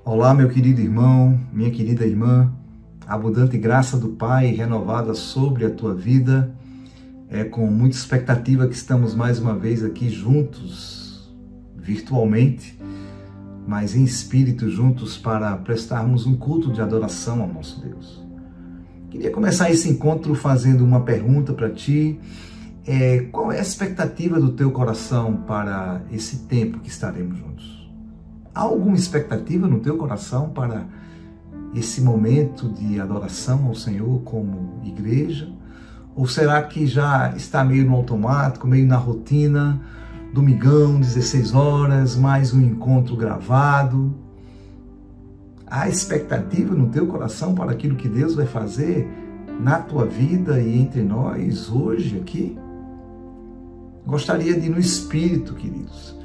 Olá, meu querido irmão, minha querida irmã, a abundante graça do Pai renovada sobre a tua vida. É com muita expectativa que estamos mais uma vez aqui juntos, virtualmente, mas em espírito juntos para prestarmos um culto de adoração ao nosso Deus. Queria começar esse encontro fazendo uma pergunta para ti. Qual é a expectativa do teu coração para esse tempo que estaremos juntos? Há alguma expectativa no teu coração para esse momento de adoração ao Senhor como igreja? Ou será que já está meio no automático, meio na rotina, domingão, 16 horas, mais um encontro gravado? Há expectativa no teu coração para aquilo que Deus vai fazer na tua vida e entre nós hoje aqui? Gostaria de, no Espírito, queridos,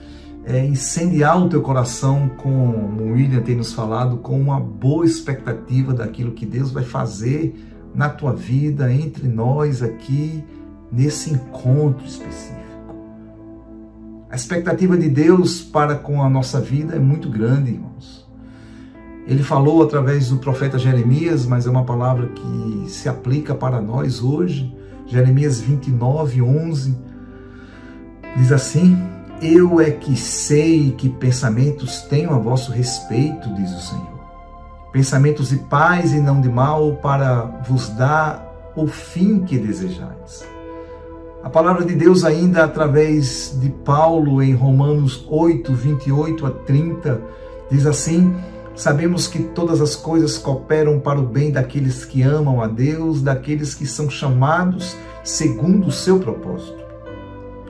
incendiar o teu coração, como o William tem nos falado, com uma boa expectativa daquilo que Deus vai fazer na tua vida, entre nós aqui, nesse encontro específico. A expectativa de Deus para com a nossa vida é muito grande, irmãos. Ele falou através do profeta Jeremias, mas é uma palavra que se aplica para nós hoje. Jeremias 29:11 diz assim: Eu é que sei que pensamentos tenho a vosso respeito, diz o Senhor. Pensamentos de paz e não de mal, para vos dar o fim que desejais. A palavra de Deus ainda através de Paulo em Romanos 8:28-30 diz assim: Sabemos que todas as coisas cooperam para o bem daqueles que amam a Deus, daqueles que são chamados segundo o seu propósito.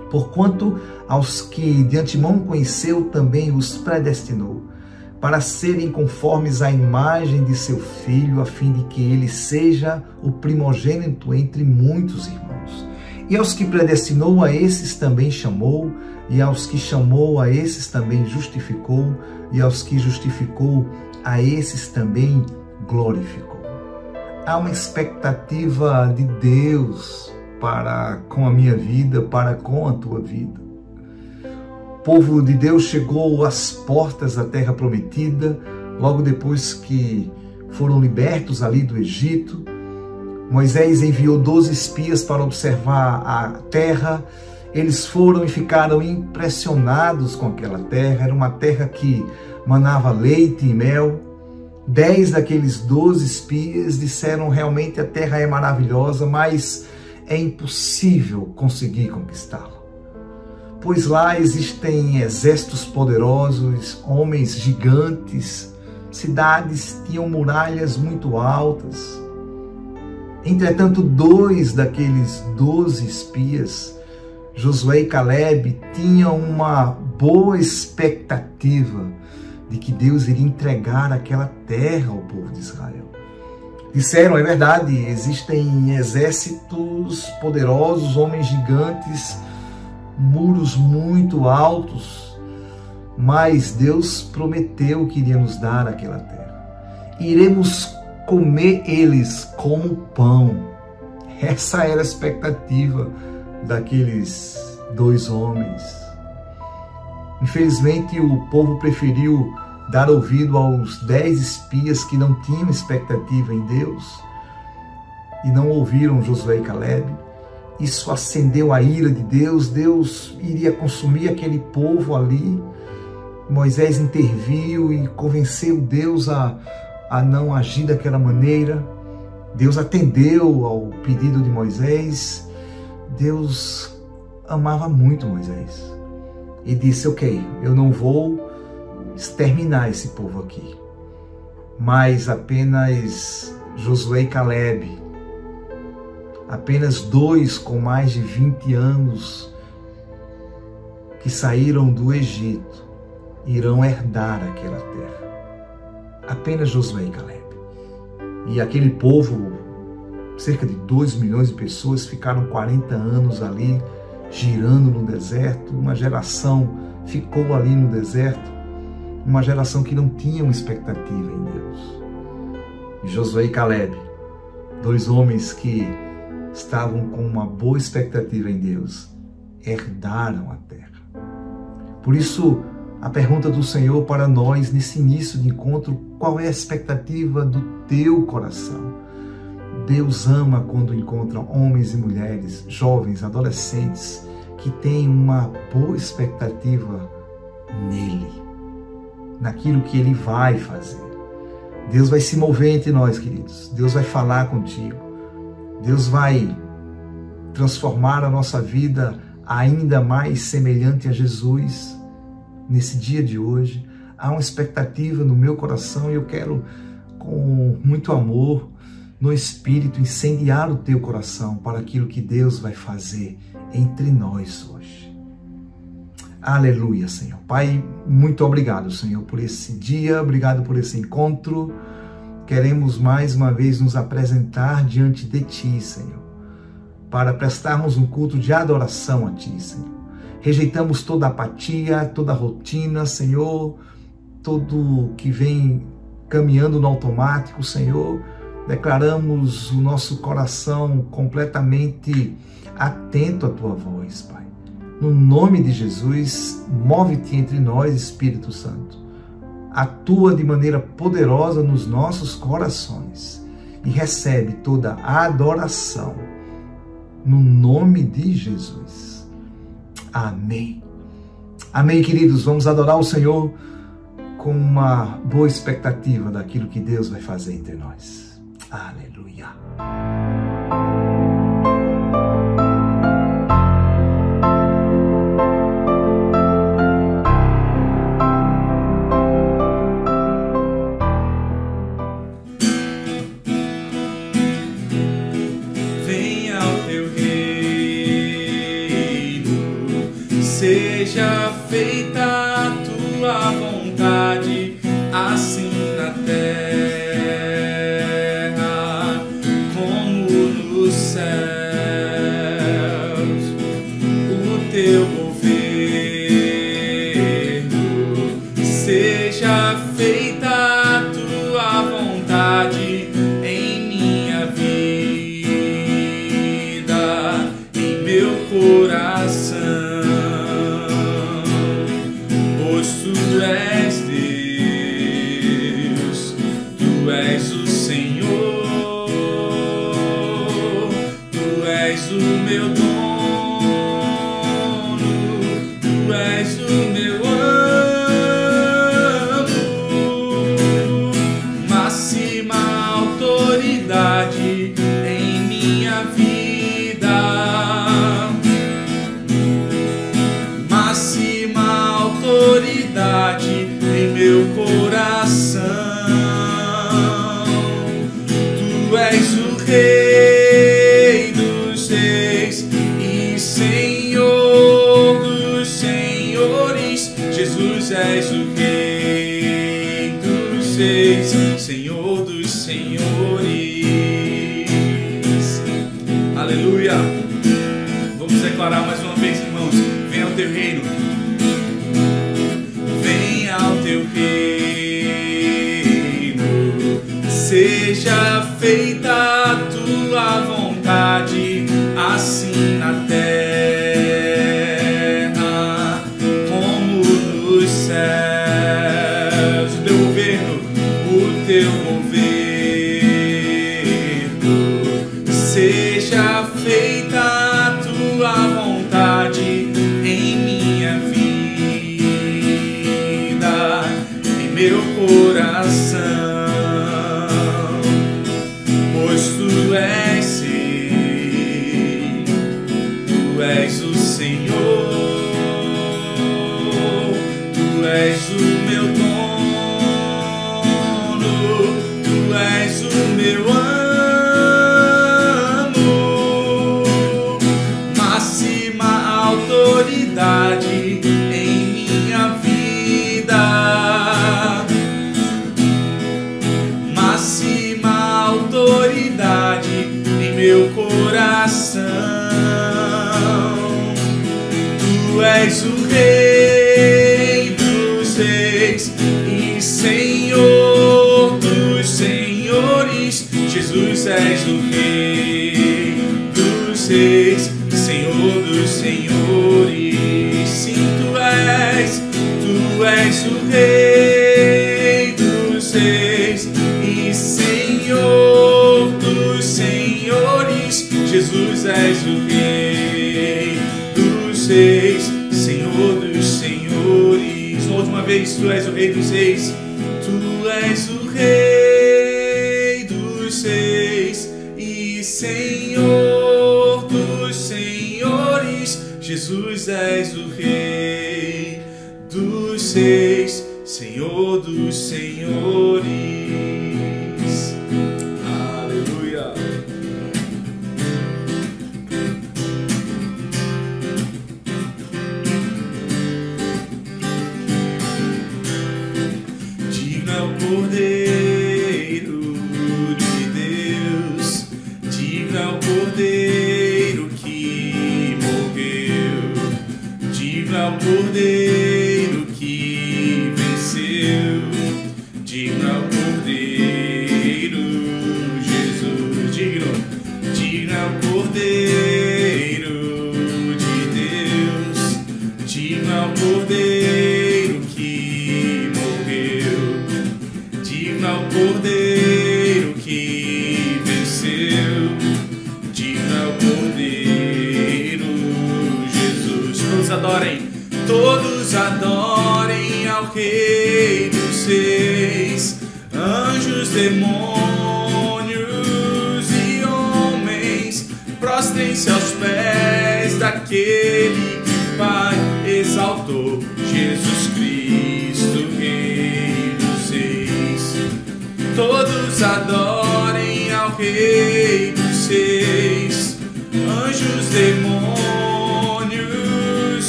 Porquanto aos que de antemão conheceu também os predestinou, para serem conformes à imagem de seu Filho, a fim de que ele seja o primogênito entre muitos irmãos. E aos que predestinou, a esses também chamou, e aos que chamou, a esses também justificou, e aos que justificou, a esses também glorificou. Há uma expectativa de Deus para com a minha vida, para com a tua vida. O povo de Deus chegou às portas da terra prometida, logo depois que foram libertos ali do Egito. Moisés enviou 12 espias para observar a terra. Eles foram e ficaram impressionados com aquela terra. Era uma terra que manava leite e mel. 10 daqueles 12 espias disseram: realmente a terra é maravilhosa, mas é impossível conseguir conquistá-la, pois lá existem exércitos poderosos, homens gigantes, cidades tinham muralhas muito altas. Entretanto, 2 daqueles 12 espias, Josué e Caleb, tinham uma boa expectativa de que Deus iria entregar aquela terra ao povo de Israel. Disseram: é verdade, existem exércitos poderosos, homens gigantes, muros muito altos, mas Deus prometeu que iria nos dar aquela terra. Iremos comer eles como pão. Essa era a expectativa daqueles 2 homens. Infelizmente, o povo preferiu dar ouvido aos 10 espias que não tinham expectativa em Deus e não ouviram Josué e Caleb. Isso acendeu a ira de Deus. Deus iria consumir aquele povo ali. Moisés interviu e convenceu Deus a não agir daquela maneira. Deus atendeu ao pedido de Moisés. Deus amava muito Moisés e disse: ok, eu não vou exterminar esse povo aqui, mas apenas Josué e Caleb, apenas 2 com mais de 20 anos que saíram do Egito, irão herdar aquela terra. Apenas Josué e Caleb. E aquele povo, cerca de 2 milhões de pessoas, ficaram 40 anos ali girando no deserto. Uma geração ficou ali no deserto, uma geração que não tinha uma expectativa em Deus. E Josué e Caleb, 2 homens que estavam com uma boa expectativa em Deus, herdaram a terra. Por isso, A pergunta do Senhor para nós nesse início de encontro: qual é a expectativa do teu coração? Deus ama quando encontra homens e mulheres, jovens, adolescentes, que têm uma boa expectativa nele, naquilo que ele vai fazer. Deus vai se mover entre nós, queridos. Deus vai falar contigo. Deus vai transformar a nossa vida ainda mais semelhante a Jesus nesse dia de hoje. Há uma expectativa no meu coração e eu quero, com muito amor, no Espírito, incendiar o teu coração para aquilo que Deus vai fazer entre nós hoje. Aleluia, Senhor. Pai, muito obrigado, Senhor, por esse dia, obrigado por esse encontro. Queremos mais uma vez nos apresentar diante de Ti, Senhor, para prestarmos um culto de adoração a Ti, Senhor. Rejeitamos toda apatia, toda rotina, Senhor, tudo que vem caminhando no automático, Senhor. Declaramos o nosso coração completamente atento à Tua voz, Pai. No nome de Jesus, move-te entre nós, Espírito Santo. Atua de maneira poderosa nos nossos corações e recebe toda a adoração. No nome de Jesus. Amém. Amém, queridos. Vamos adorar o Senhor com uma boa expectativa daquilo que Deus vai fazer entre nós. Aleluia. Seja feita a tua vontade, assim na terra como nos céus. O teu governo, seja feita a tua vontade em minha vida, em meu coração. Tu és Deus, Tu és o Senhor, Tu és o meu dono, Tu és o meu amo, máxima autoridade em minha vida, máxima autoridade em meu coração. Tu és o Rei dos reis e Senhor dos senhores. Jesus, és o Rei dos reis, Senhor dos senhores. Aleluia. Vamos declarar mais uma vez, irmãos. Venha ao teu reino. Teu reino, seja feita a tua vontade, assim na terra como nos céus. O teu governo, seja feita a tua vontade em minha vida, meu coração, pois Tu és sim, Tu és o Senhor, Tu és o meu dono, Tu és o meu amo, máxima autoridade em minha vida, autoridade em meu coração. Tu és o Rei dos reis e Senhor dos senhores. Jesus, és o Rei dos reis, Senhor dos senhores. Sim, Tu és Rei dos Reis e Senhor dos Senhores. Jesus, és o Rei dos Reis, Senhor dos Senhores. Uma última vez, tu és o Rei dos Reis. Tu és o Rei dos Reis e Senhor dos Senhores. Jesus, és o Rei dos Reis, Senhor dos Senhores. Aleluia. Digno é o Cordeiro de Deus, digno é o Cordeiro que morreu, digno é o Cordeiro que venceu, digno é o Cordeiro, Jesus, digno é o Cordeiro de Deus, digno é o Cordeiro que morreu, digno é o Cordeiro que venceu, digno é o Cordeiro, Jesus. Todos adorem ao Rei dos Reis, anjos, demônios e homens, prostrem-se aos pés daquele que o Pai exaltou, Jesus Cristo, Rei dos Reis. Todos adorem ao Rei dos Reis, anjos, demônios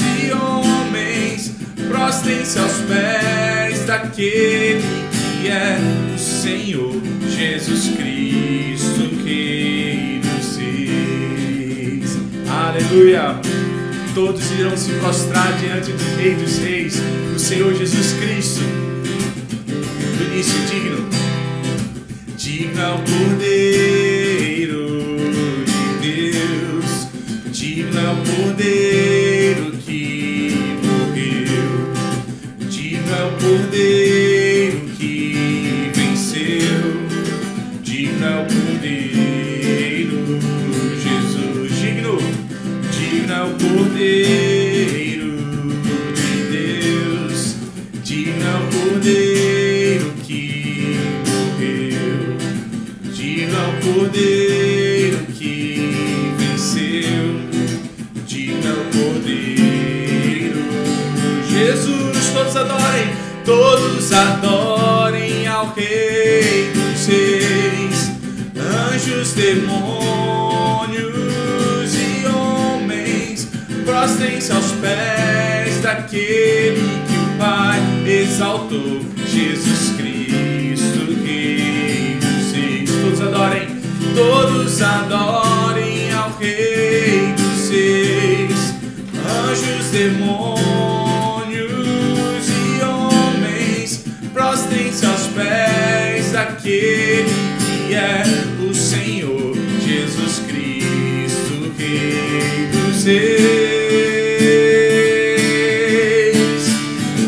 e homens, prostrem-se aos pés daquele que é o Senhor, Jesus Cristo, Rei dos Reis. Aleluia! Todos irão se prostrar diante do Rei dos Reis, o Senhor Jesus Cristo. No início, digno é o Cordeiro de Deus, digno é o Cordeiro que morreu, digno é o Cordeiro que venceu, digno é o Cordeiro, Jesus, digno é o Cordeiro de Deus, digno é o Cordeiro que morreu, digno é o Cordeiro que venceu, digno é o Cordeiro, Jesus. Todos adorem ao Rei dos Reis, anjos, demônios e homens, prostrem-se aos pés daquele que o Pai exaltou, Jesus Cristo, Rei dos Reis. Todos adorem ao Rei dos Reis, anjos, demônios e homens, prostrem-se aos pés daquele que é o Senhor, Jesus Cristo, Rei dos Reis.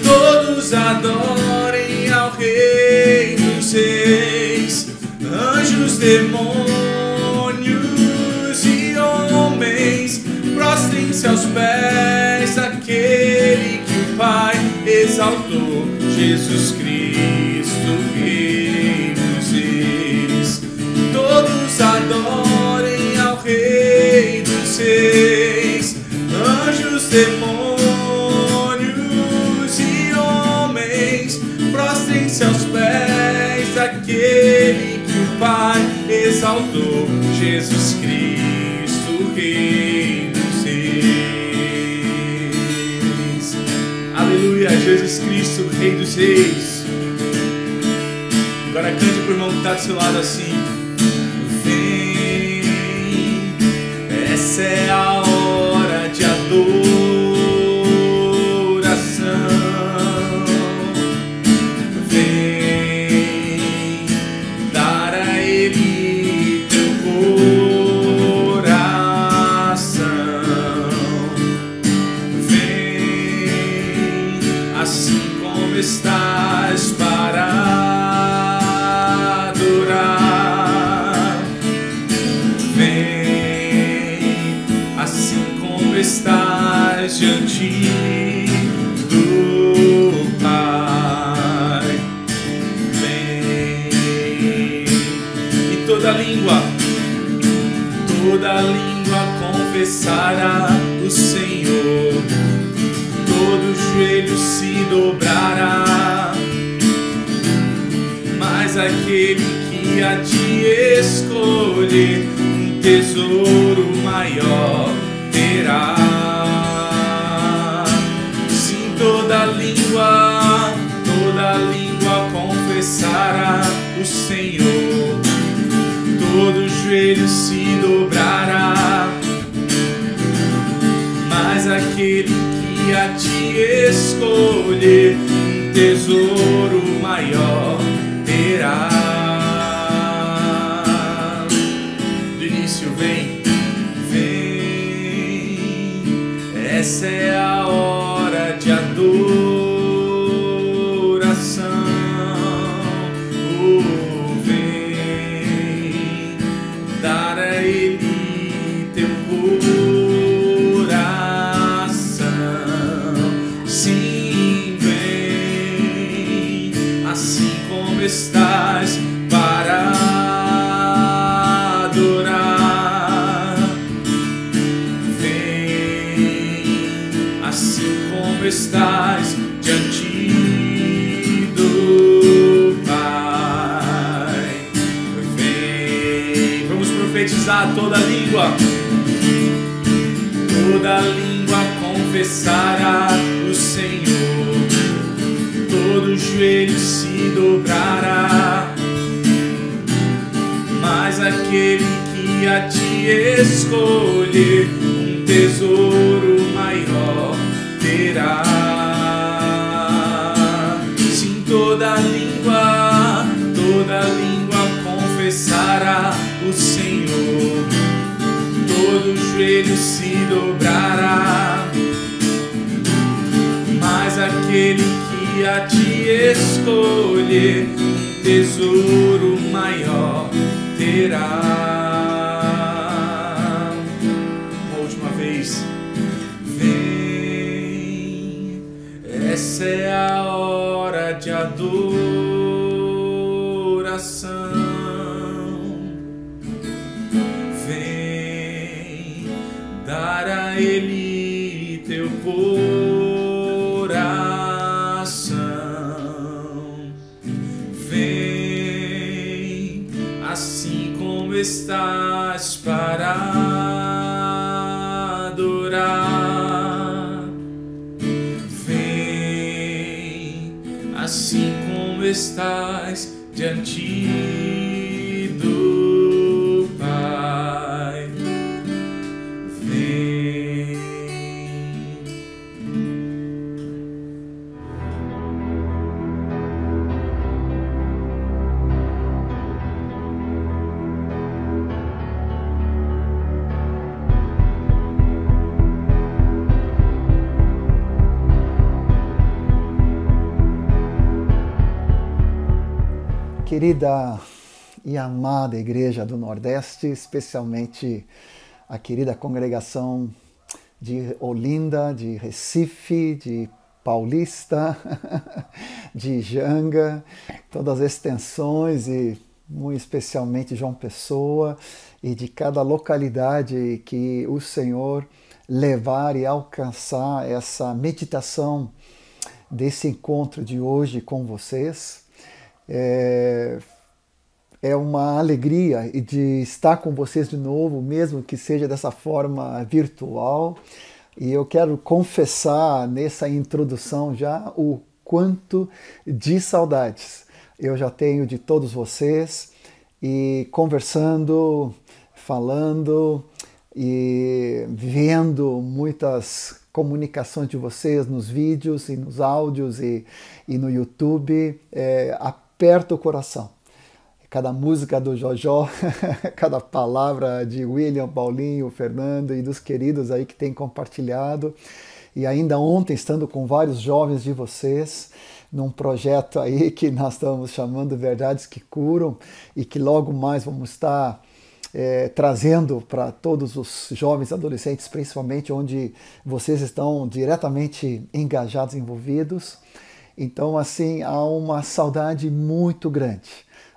Todos adorem ao Rei dos Reis, anjos, demônios e homens, prostrem-se aos pés daquele que o Pai exaltou, Jesus Cristo, Rei dos Reis. Todos adorem ao Rei dos Reis, anjos, demônios e homens, prostrem-se aos pés daquele que o Pai exaltou, Jesus Cristo, Rei dos Reis. Aleluia, Jesus Cristo, Rei dos Reis. Agora cante pro irmão que está do seu lado assim: vem, essa é a hora de adoração. Vem dar a Ele teu coração. Vem assim como está toda língua confessará o Senhor, todo joelho se dobrará, mas aquele que há de escolher um tesouro maior terá. Sim, toda língua confessará o Senhor, todo joelho se dobrará, mas aquele que há de escolher um tesouro maior terá. Do início vem, essa é a hora de adoração. Estás para adorar, vem assim como estás diante do Pai. Vem, vamos profetizar toda língua confessará o Senhor, todo joelho se dobrará, mas aquele que há de escolher um tesouro maior terá. Sim, toda língua confessará o Senhor, todo joelho se dobrará, mas aquele que há de escolher um tesouro maior terá. Uma última vez, vem, essa é a hora de adoração. Vem dar a Ele teu coração. Vem assim como estás para adorar. Vem assim como estás diante do Pai. Vem. Querida e amada Igreja do Nordeste, especialmente a querida congregação de Olinda, de Recife, de Paulista, de Janga, todas as extensões e muito especialmente João Pessoa e de cada localidade que o Senhor levar e alcançar essa meditação desse encontro de hoje com vocês. É uma alegria de estar com vocês de novo, mesmo que seja dessa forma virtual. E eu quero confessar nessa introdução já o quanto de saudades eu já tenho de todos vocês, e conversando, falando e vendo muitas comunicações de vocês nos vídeos e nos áudios e no YouTube. Aperta o coração. Cada música do Jojó, cada palavra de William, Paulinho, Fernando e dos queridos aí que têm compartilhado. E ainda ontem, estando com vários jovens de vocês, num projeto aí que nós estamos chamando Verdades que Curam, e que logo mais vamos estar trazendo para todos os jovens adolescentes, principalmente onde vocês estão diretamente engajados, envolvidos. Então, assim, há uma saudade muito grande.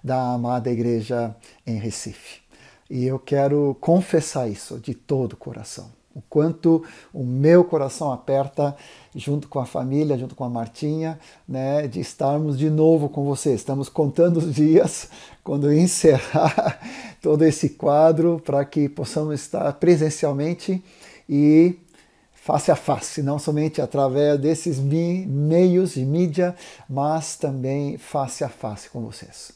da amada igreja em Recife. E eu quero confessar isso de todo o coração. O quanto o meu coração aperta junto com a família, junto com a Martinha, né, de estarmos de novo com vocês. Estamos contando os dias quando encerrar todo esse quadro para que possamos estar presencialmente e face a face, não somente através desses meios de mídia, mas também face a face com vocês.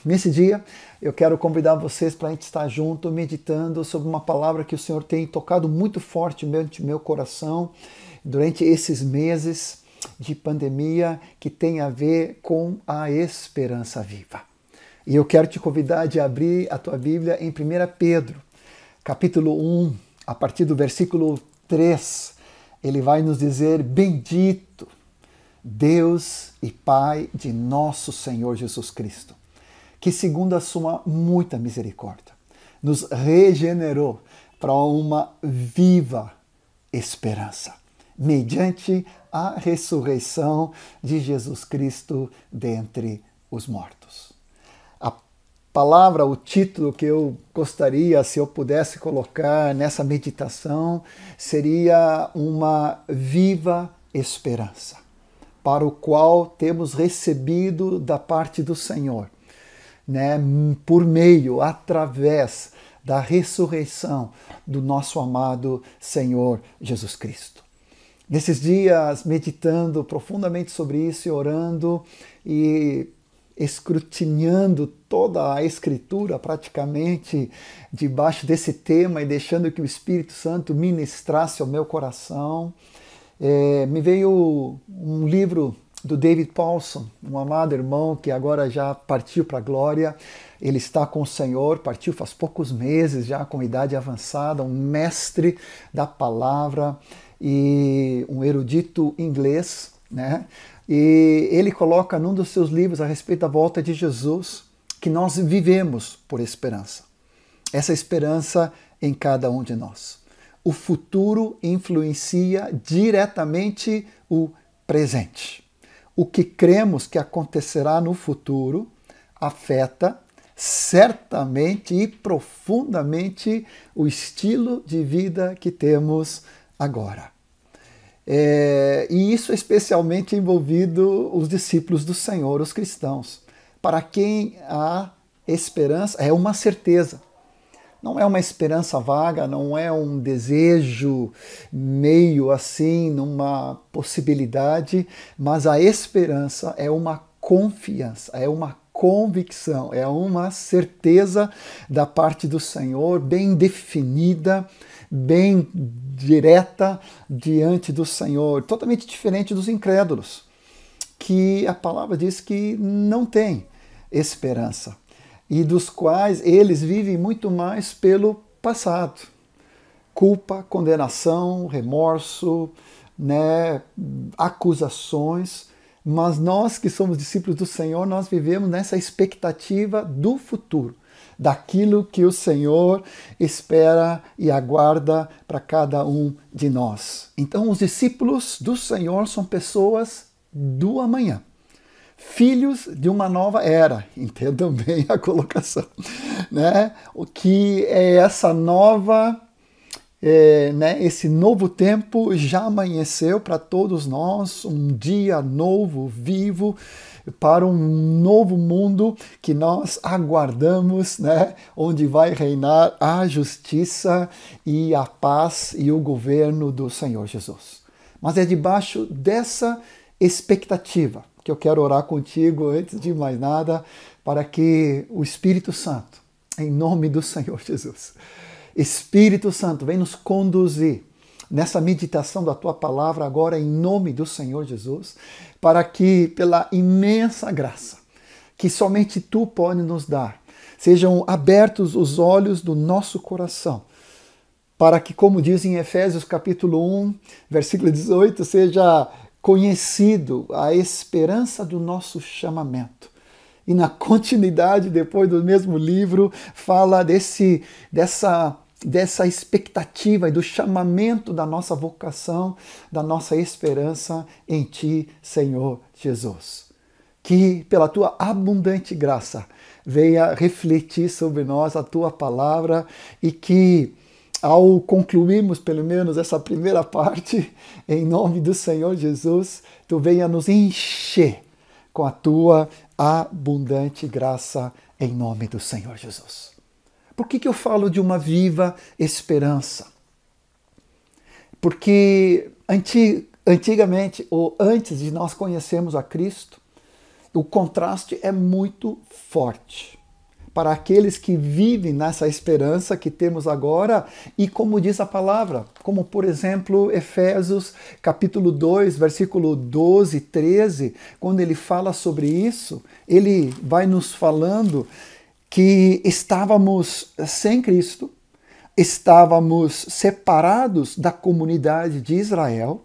Nesse dia, eu quero convidar vocês para a gente estar junto, meditando sobre uma palavra que o Senhor tem tocado muito forte no meu coração durante esses meses de pandemia, que tem a ver com a esperança viva. E eu quero te convidar de abrir a tua Bíblia em 1 Pedro, capítulo 1, a partir do versículo 3. Ele vai nos dizer: bendito Deus e Pai de nosso Senhor Jesus Cristo, que segundo a sua muita misericórdia, nos regenerou para uma viva esperança, mediante a ressurreição de Jesus Cristo dentre os mortos. A palavra, o título que eu gostaria, se eu pudesse colocar nessa meditação, seria uma viva esperança, para o qual temos recebido da parte do Senhor, né, por meio, através da ressurreição do nosso amado Senhor Jesus Cristo. Nesses dias, meditando profundamente sobre isso e orando e escrutinando toda a Escritura praticamente debaixo desse tema e deixando que o Espírito Santo ministrasse ao meu coração, me veio um livro do David Paulson, um amado irmão que agora já partiu para a glória. Ele está com o Senhor, partiu faz poucos meses, já com idade avançada, um mestre da palavra e um erudito inglês, né? E ele coloca num dos seus livros a respeito da volta de Jesus que nós vivemos por esperança. Essa esperança em cada um de nós. O futuro influencia diretamente o presente. O que cremos que acontecerá no futuro afeta certamente e profundamente o estilo de vida que temos agora. E isso especialmente envolvido os discípulos do Senhor, os cristãos, para quem a esperança é uma certeza. Não é uma esperança vaga, não é um desejo meio assim, numa possibilidade, mas a esperança é uma confiança, é uma convicção, é uma certeza da parte do Senhor, bem definida, bem direta diante do Senhor, totalmente diferente dos incrédulos, que a palavra diz que não tem esperança, e dos quais eles vivem muito mais pelo passado. Culpa, condenação, remorso, né, acusações. Mas nós que somos discípulos do Senhor, nós vivemos nessa expectativa do futuro, daquilo que o Senhor espera e aguarda para cada um de nós. Então, os discípulos do Senhor são pessoas do amanhã. Filhos de uma nova era, entendam bem a colocação, né? O que é essa nova, esse novo tempo já amanheceu para todos nós, um dia novo, vivo, para um novo mundo que nós aguardamos, né? Onde vai reinar a justiça e a paz e o governo do Senhor Jesus. Mas é debaixo dessa expectativa que eu quero orar contigo, antes de mais nada, para que o Espírito Santo, em nome do Senhor Jesus, Espírito Santo, vem nos conduzir nessa meditação da Tua palavra agora, em nome do Senhor Jesus, para que, pela imensa graça que somente Tu pode nos dar, sejam abertos os olhos do nosso coração, para que, como diz em Efésios capítulo 1, versículo 18, seja conhecido a esperança do nosso chamamento. E na continuidade, depois do mesmo livro, fala dessa expectativa e do chamamento da nossa vocação, da nossa esperança em Ti, Senhor Jesus. que pela tua abundante graça venha refletir sobre nós a tua palavra e que ao concluirmos pelo menos essa primeira parte, em nome do Senhor Jesus, tu venha nos encher com a tua abundante graça em nome do Senhor Jesus. Por que eu falo de uma viva esperança? Porque antigamente, ou antes de nós conhecermos a Cristo, o contraste é muito forte para aqueles que vivem nessa esperança que temos agora e como diz a palavra, como por exemplo Efésios capítulo 2, versículo 12 e 13, quando ele fala sobre isso, ele vai nos falando que estávamos sem Cristo, estávamos separados da comunidade de Israel,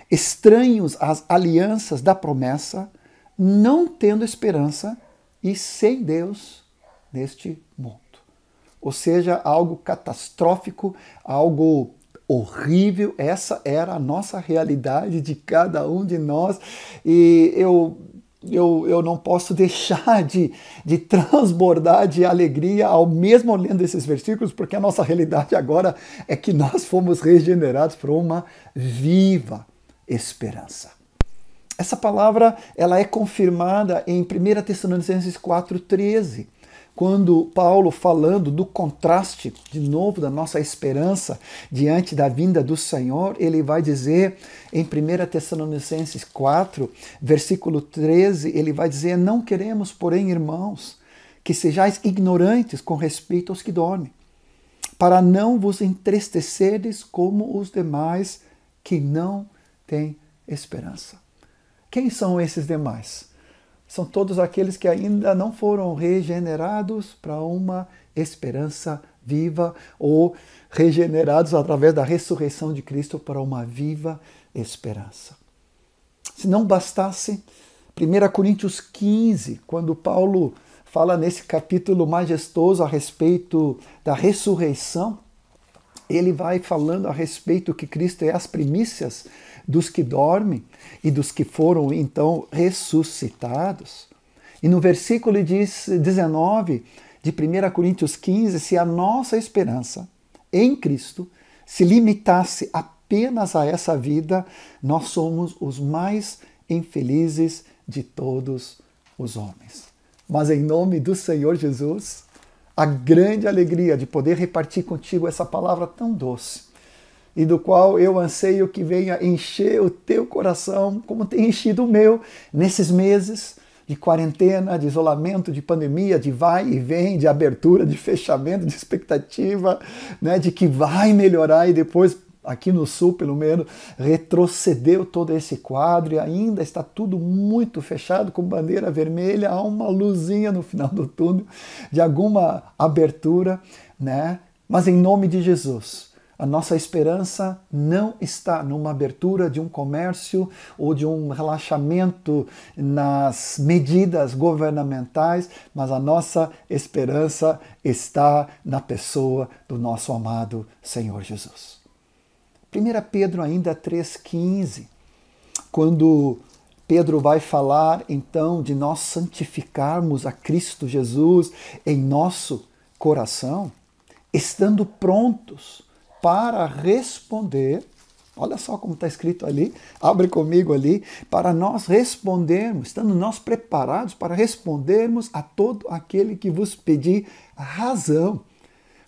estranhos às alianças da promessa, não tendo esperança e sem Deus neste mundo. Ou seja, algo catastrófico, algo horrível. Essa era a nossa realidade de cada um de nós. E eu não posso deixar de transbordar de alegria ao mesmo lendo esses versículos, porque a nossa realidade agora é que nós fomos regenerados por uma viva esperança. Essa palavra ela é confirmada em 1 Tessalonicenses 4,13, quando Paulo, falando do contraste, de novo, da nossa esperança diante da vinda do Senhor, ele vai dizer em 1 Tessalonicenses 4, versículo 13, ele vai dizer: não queremos, porém, irmãos, que sejais ignorantes com respeito aos que dormem, para não vos entristeceres como os demais que não têm esperança. Quem são esses demais? São todos aqueles que ainda não foram regenerados para uma esperança viva ou regenerados através da ressurreição de Cristo para uma viva esperança. Se não bastasse, 1 Coríntios 15, quando Paulo fala nesse capítulo majestoso a respeito da ressurreição, ele vai falando a respeito que Cristo é as primícias dos que dormem e dos que foram então ressuscitados. E no versículo 19 de 1 Coríntios 15, se a nossa esperança em Cristo se limitasse apenas a essa vida, nós somos os mais infelizes de todos os homens. Mas em nome do Senhor Jesus, a grande alegria de poder repartir contigo essa palavra tão doce, e do qual eu anseio que venha encher o teu coração, como tem enchido o meu, nesses meses de quarentena, de isolamento, de pandemia, de vai e vem, de abertura, de fechamento, de expectativa, né, de que vai melhorar e depois, aqui no sul pelo menos, retrocedeu todo esse quadro e ainda está tudo muito fechado com bandeira vermelha, há uma luzinha no final do túnel de alguma abertura, né? Mas em nome de Jesus, a nossa esperança não está numa abertura de um comércio ou de um relaxamento nas medidas governamentais, mas a nossa esperança está na pessoa do nosso amado Senhor Jesus. 1 Pedro ainda 3,15, quando Pedro vai falar então de nós santificarmos a Cristo Jesus em nosso coração, estando prontos para responder, olha só como está escrito ali, abre comigo ali, para nós respondermos, estando nós preparados para respondermos a todo aquele que vos pedir razão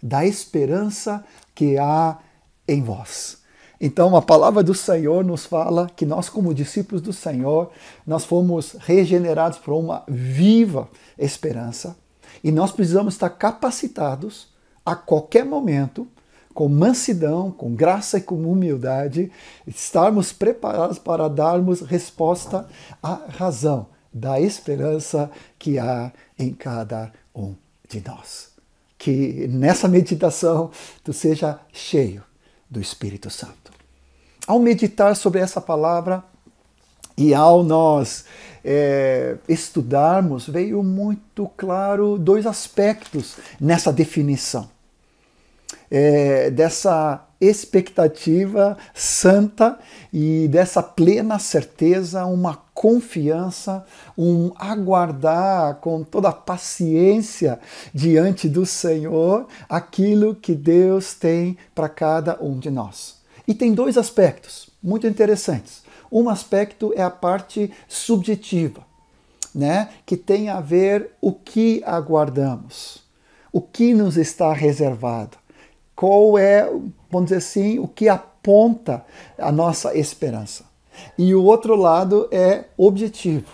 da esperança que há em vós. Então a palavra do Senhor nos fala que nós, como discípulos do Senhor, nós fomos regenerados por uma viva esperança e nós precisamos estar capacitados a qualquer momento, com mansidão, com graça e com humildade, estarmos preparados para darmos resposta à razão da esperança que há em cada um de nós. Que nessa meditação tu seja cheio do Espírito Santo. Ao meditar sobre essa palavra e ao nós estudarmos, veio muito claro dois aspectos nessa definição. Dessa expectativa santa e dessa plena certeza, uma confiança, um aguardar com toda a paciência diante do Senhor aquilo que Deus tem para cada um de nós. E tem dois aspectos muito interessantes. Um aspecto é a parte subjetiva, né? Que tem a ver o que aguardamos, o que nos está reservado, qual é, vamos dizer assim, o que aponta a nossa esperança. E o outro lado é objetivo,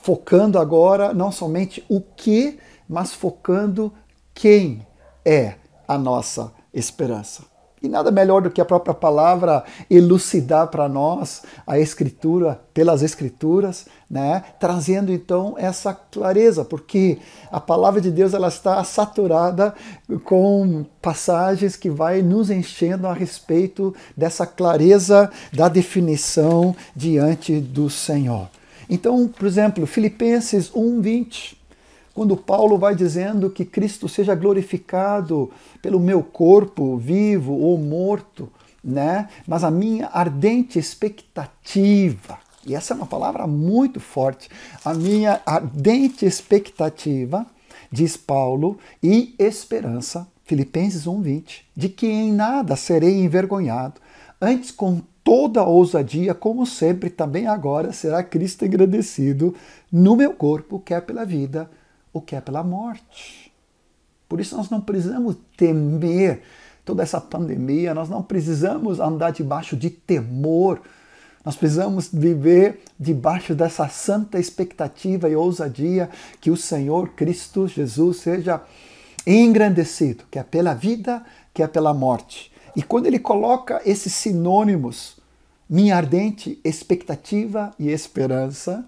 focando agora não somente o que, mas focando quem é a nossa esperança. E nada melhor do que a própria palavra elucidar para nós a Escritura, pelas Escrituras, né? Trazendo então essa clareza, porque a palavra de Deus ela está saturada com passagens que vai nos enchendo a respeito dessa clareza da definição diante do Senhor. Então, por exemplo, Filipenses 1:20. Quando Paulo vai dizendo que Cristo seja glorificado pelo meu corpo vivo ou morto, né? Mas a minha ardente expectativa, e essa é uma palavra muito forte, a minha ardente expectativa, diz Paulo, e esperança, Filipenses 1:20, de que em nada serei envergonhado, antes com toda ousadia, como sempre, também agora será Cristo engrandecido no meu corpo, quer pela vida, ou quer pela morte. Por isso nós não precisamos temer toda essa pandemia, nós não precisamos andar debaixo de temor, nós precisamos viver debaixo dessa santa expectativa e ousadia que o Senhor Cristo Jesus seja engrandecido, quer pela vida, quer pela morte. E quando ele coloca esses sinônimos, minha ardente expectativa e esperança,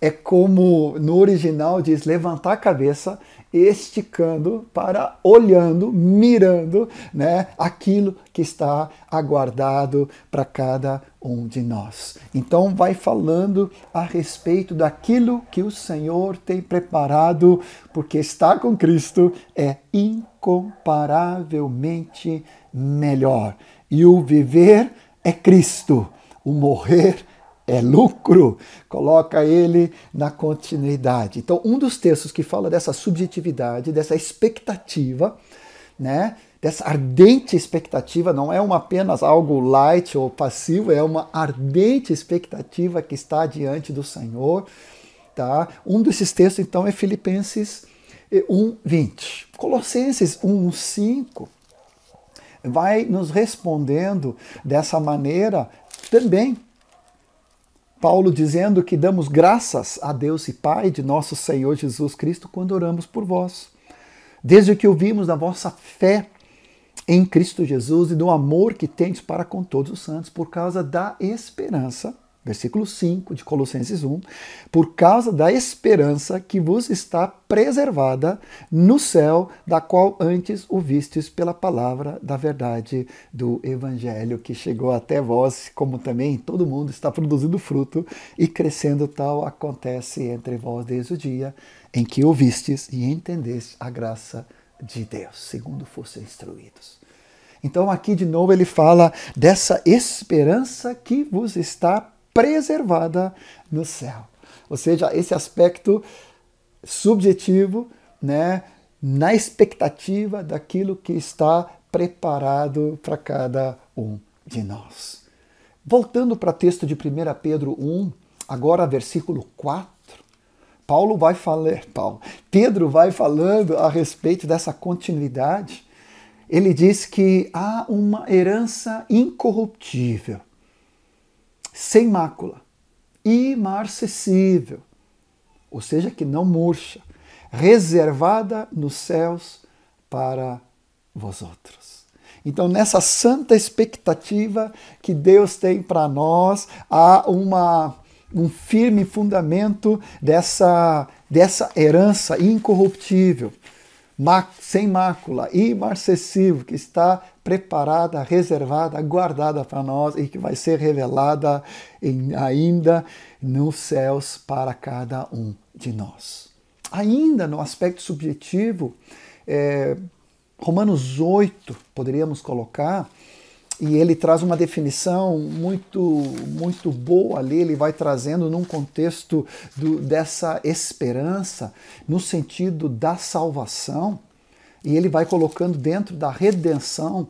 é como no original diz, levantar a cabeça, esticando para olhando, mirando, né, aquilo que está aguardado para cada um de nós. Então vai falando a respeito daquilo que o Senhor tem preparado, porque estar com Cristo é incomparavelmente melhor. E o viver é Cristo, o morrer é lucro, coloca ele na continuidade. Então, um dos textos que fala dessa subjetividade, dessa expectativa, né, dessa ardente expectativa, não é apenas algo light ou passivo, é uma ardente expectativa que está diante do Senhor. Tá? Um desses textos, então, é Filipenses 1:20. Colossenses 1:5 vai nos respondendo dessa maneira também. Paulo dizendo que damos graças a Deus e Pai de nosso Senhor Jesus Cristo quando oramos por vós. Desde que ouvimos da vossa fé em Cristo Jesus e do amor que tendes para com todos os santos, por causa da esperança, versículo 5 de Colossenses 1, por causa da esperança que vos está preservada no céu, da qual antes ouvistes pela palavra da verdade do Evangelho, que chegou até vós, como também todo mundo está produzindo fruto e crescendo, tal acontece entre vós desde o dia em que ouvistes e entendeste a graça de Deus, segundo fossem instruídos. Então aqui de novo ele fala dessa esperança que vos está preservada no céu. Ou seja, esse aspecto subjetivo, né, na expectativa daquilo que está preparado para cada um de nós. Voltando para o texto de 1 Pedro 1, agora versículo 4, Pedro vai falando a respeito dessa continuidade. Ele diz que há uma herança incorruptível, sem mácula, imarcessível, ou seja, que não murcha, reservada nos céus para vós outros. Então, nessa santa expectativa que Deus tem para nós, há um firme fundamento dessa herança incorruptível, sem mácula, imarcessível, que está preparada, reservada, guardada para nós e que vai ser revelada ainda nos céus para cada um de nós. Ainda no aspecto subjetivo, Romanos 8, poderíamos colocar, E ele traz uma definição muito boa ali, ele vai trazendo num contexto dessa esperança, no sentido da salvação, e ele vai colocando dentro da redenção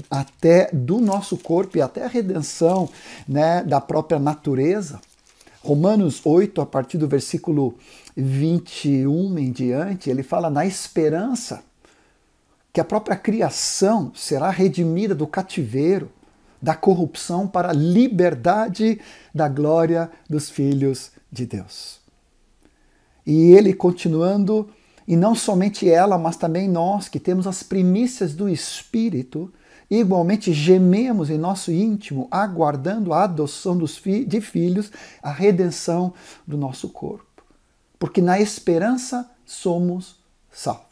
até do nosso corpo e até a redenção, né, da própria natureza. Romanos 8, a partir do versículo 21 em diante, ele fala na esperança que a própria criação será redimida do cativeiro, da corrupção para a liberdade da glória dos filhos de Deus. E ele continuando, e não somente ela, mas também nós que temos as primícias do Espírito, igualmente gememos em nosso íntimo, aguardando a adoção de filhos, a redenção do nosso corpo. Porque na esperança somos salvos.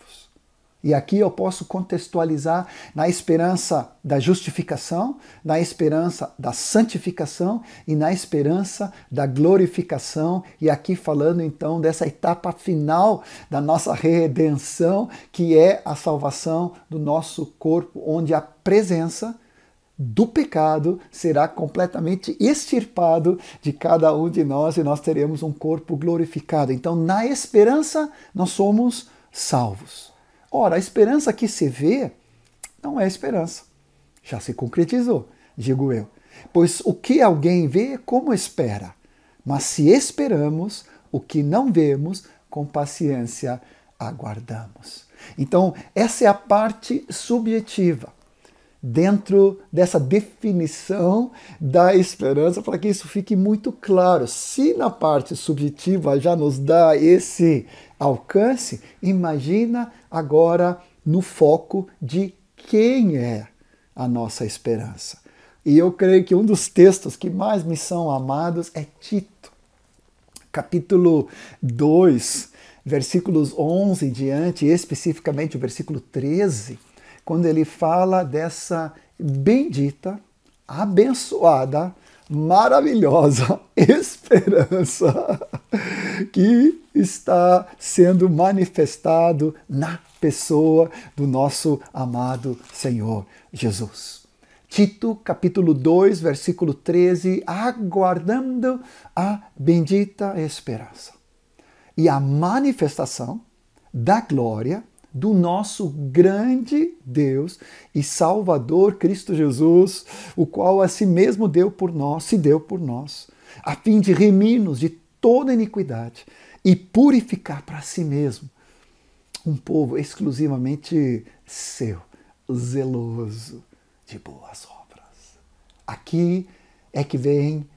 E aqui eu posso contextualizar na esperança da justificação, na esperança da santificação e na esperança da glorificação. E aqui falando então dessa etapa final da nossa redenção, que é a salvação do nosso corpo, onde a presença do pecado será completamente extirpado de cada um de nós e nós teremos um corpo glorificado. Então, na esperança, nós somos salvos. Ora, a esperança que se vê não é esperança. Já se concretizou, digo eu. Pois o que alguém vê, como espera? Mas se esperamos o que não vemos, com paciência aguardamos. Então, essa é a parte subjetiva dentro dessa definição da esperança, para que isso fique muito claro. Se na parte subjetiva já nos dá esse alcance, imagina agora no foco de quem é a nossa esperança. E eu creio que um dos textos que mais me são amados é Tito, capítulo 2, versículos 11 em diante, especificamente o versículo 13, quando ele fala dessa bendita, abençoada, maravilhosa esperança que está sendo manifestado na pessoa do nosso amado Senhor Jesus. Tito, capítulo 2, versículo 13, aguardando a bendita esperança e a manifestação da glória do nosso grande Deus e Salvador Cristo Jesus, o qual a si mesmo se deu por nós, a fim de remir-nos de toda iniquidade e purificar para si mesmo um povo exclusivamente seu, zeloso de boas obras. Aqui é que vem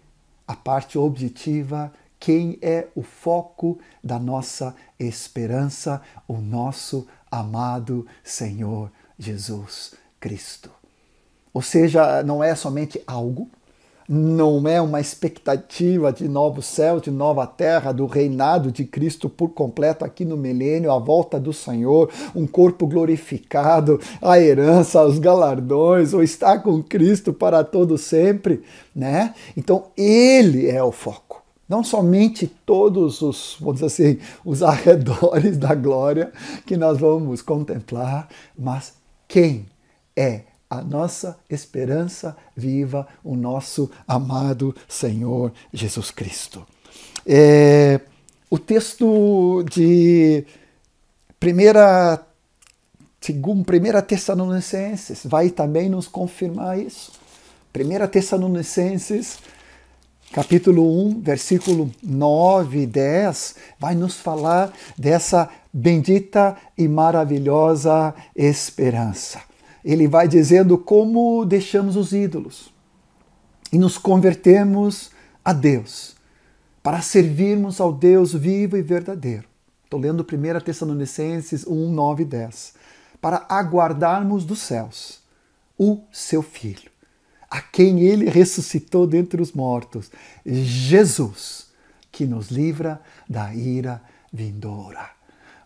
a parte objetiva, quem é o foco da nossa esperança, o nosso amado Senhor Jesus Cristo. Ou seja, não é somente algo, não é uma expectativa de novo céu, de nova terra, do reinado de Cristo por completo aqui no milênio, a volta do Senhor, um corpo glorificado, a herança, os galardões, ou estar com Cristo para todo sempre, né? Então, Ele é o foco. Não somente todos os, vamos dizer assim, os arredores da glória que nós vamos contemplar, mas quem é a nossa esperança viva, o nosso amado Senhor Jesus Cristo. O texto de 1 Tessalonicenses vai também nos confirmar isso. 1 Tessalonicenses capítulo 1, versículo 9 e 10, vai nos falar dessa bendita e maravilhosa esperança. Ele vai dizendo como deixamos os ídolos e nos convertemos a Deus, para servirmos ao Deus vivo e verdadeiro. Estou lendo 1 Tessalonicenses 1, 9 e 10. Para aguardarmos dos céus o seu Filho, a quem ele ressuscitou dentre os mortos, Jesus, que nos livra da ira vindoura.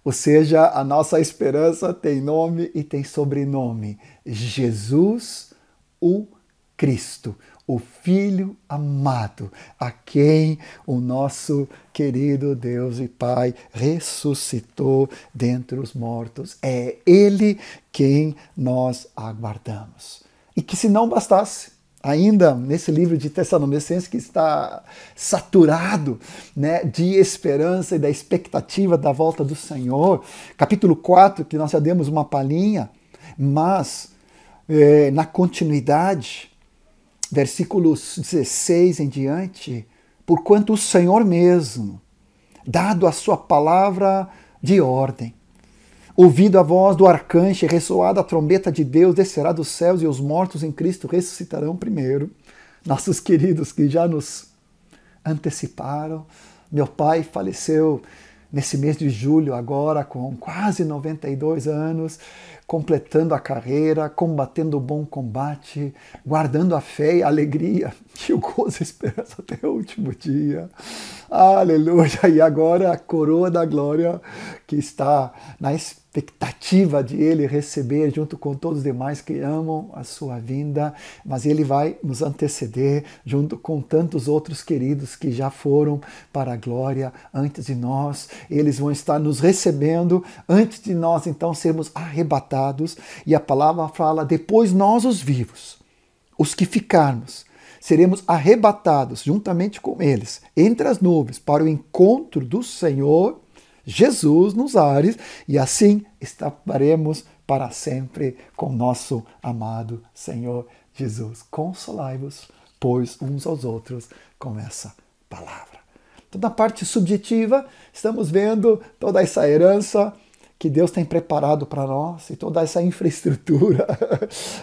Ou seja, a nossa esperança tem nome e tem sobrenome. Jesus, o Cristo, o Filho amado, a quem o nosso querido Deus e Pai ressuscitou dentre os mortos. É Ele quem nós aguardamos. E que se não bastasse, ainda nesse livro de Tessalonicenses, que está saturado, né, de esperança e da expectativa da volta do Senhor, capítulo 4, que nós já demos uma palhinha, mas na continuidade, versículos 16 em diante, porquanto o Senhor mesmo, dado a sua palavra de ordem, ouvido a voz do arcanjo, ressoada a trombeta de Deus, descerá dos céus e os mortos em Cristo ressuscitarão primeiro. Nossos queridos que já nos anteciparam. Meu pai faleceu nesse mês de julho agora, com quase 92 anos, completando a carreira, combatendo o bom combate, guardando a fé e a alegria e o gozo e a esperança até o último dia. Aleluia! E agora a coroa da glória que está na expectativa de ele receber junto com todos os demais que amam a sua vinda, mas ele vai nos anteceder junto com tantos outros queridos que já foram para a glória antes de nós. Eles vão estar nos recebendo antes de nós então sermos arrebatados, e a palavra fala: depois nós os vivos, os que ficarmos, seremos arrebatados juntamente com eles entre as nuvens para o encontro do Senhor Jesus nos ares, e assim estaremos para sempre com nosso amado Senhor Jesus. Consolai-vos, pois, uns aos outros com essa palavra. Então, na parte subjetiva, estamos vendo toda essa herança que Deus tem preparado para nós, e toda essa infraestrutura,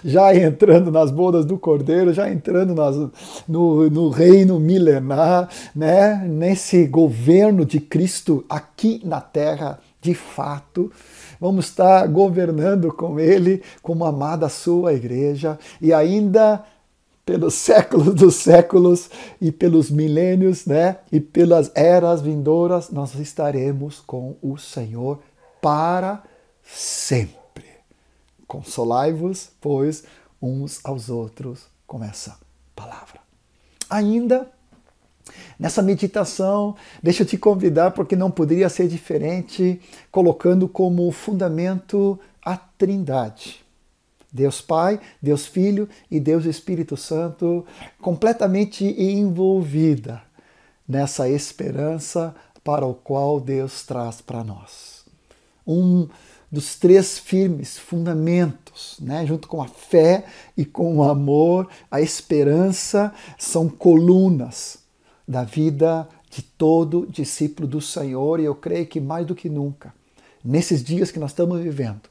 já entrando nas bodas do Cordeiro, já entrando no reino milenar, né? Nesse governo de Cristo aqui na terra, de fato. Vamos estar governando com Ele, como amada sua igreja, e ainda pelos séculos dos séculos e pelos milênios, né? E pelas eras vindouras, nós estaremos com o Senhor para sempre. Consolai-vos, pois, uns aos outros com essa palavra. Ainda nessa meditação, deixa eu te convidar, porque não poderia ser diferente, colocando como fundamento a Trindade. Deus Pai, Deus Filho e Deus Espírito Santo, completamente envolvida nessa esperança para o qual Deus traz para nós. Um dos três firmes fundamentos, né? Junto com a fé e com o amor, a esperança, são colunas da vida de todo discípulo do Senhor, e eu creio que mais do que nunca, nesses dias que nós estamos vivendo,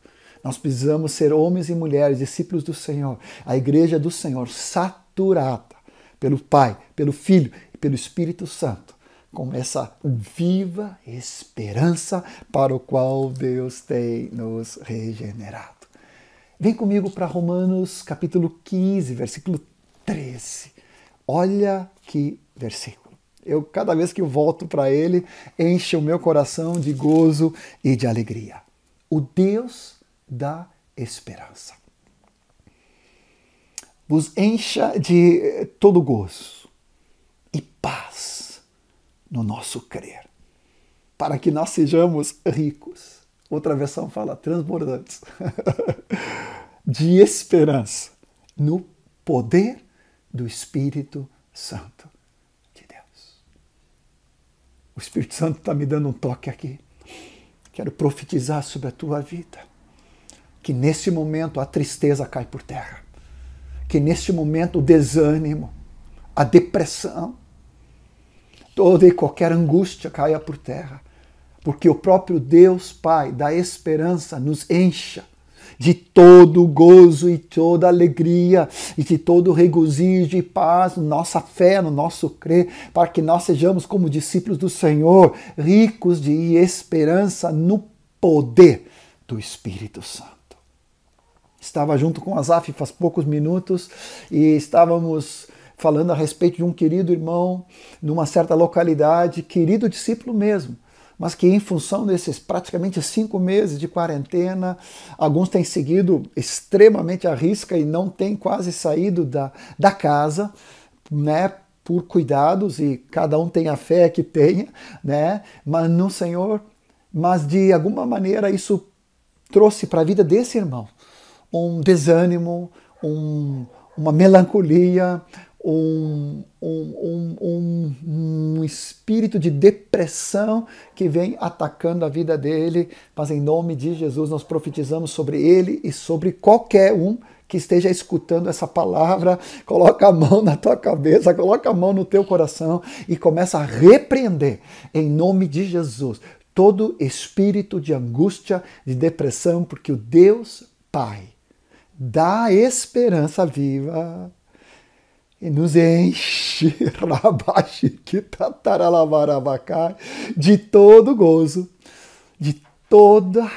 nós precisamos ser homens e mulheres, discípulos do Senhor, a igreja do Senhor, saturada pelo Pai, pelo Filho e pelo Espírito Santo, com essa viva esperança para o qual Deus tem nos regenerado. Vem comigo para Romanos capítulo 15, versículo 13. Olha que versículo. Cada vez que eu volto para ele, enche o meu coração de gozo e de alegria. O Deus da esperança vos encha de todo gozo e paz no nosso crer, para que nós sejamos ricos. Outra versão fala transbordantes, de esperança no poder do Espírito Santo de Deus. O Espírito Santo está me dando um toque aqui. Quero profetizar sobre a tua vida, que neste momento a tristeza cai por terra, que neste momento o desânimo, a depressão, toda e qualquer angústia caia por terra, porque o próprio Deus Pai da esperança nos encha de todo gozo e toda alegria e de todo regozijo e paz, nossa fé, no nosso crer, para que nós sejamos como discípulos do Senhor, ricos de esperança no poder do Espírito Santo. Estava junto com Asaf faz poucos minutos e estávamos falando a respeito de um querido irmão numa certa localidade, querido discípulo mesmo, mas que em função desses praticamente 5 meses de quarentena, alguns têm seguido extremamente à risca e não têm quase saído da casa, né, por cuidados, e cada um tem a fé que tenha, né, mas no Senhor, mas de alguma maneira isso trouxe para a vida desse irmão um desânimo, uma melancolia, um espírito de depressão que vem atacando a vida dele, mas em nome de Jesus nós profetizamos sobre ele e sobre qualquer um que esteja escutando essa palavra. Coloca a mão na tua cabeça, coloca a mão no teu coração e começa a repreender em nome de Jesus todo espírito de angústia, de depressão, porque o Deus Pai dá esperança viva e nos enche de todo gozo, de toda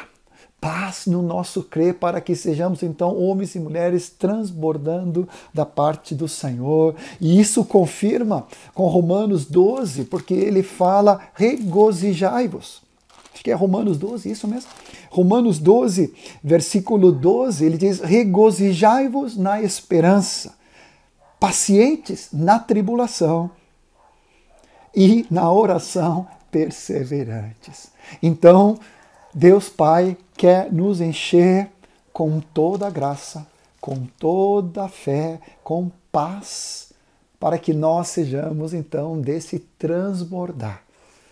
paz no nosso crer, para que sejamos então homens e mulheres transbordando da parte do Senhor. E isso confirma com Romanos 12, porque ele fala regozijai-vos. Acho que é Romanos 12, isso mesmo. Romanos 12, versículo 12, ele diz regozijai-vos na esperança, pacientes na tribulação e na oração perseverantes. Então, Deus Pai quer nos encher com toda a graça, com toda a fé, com paz, para que nós sejamos então desse transbordar.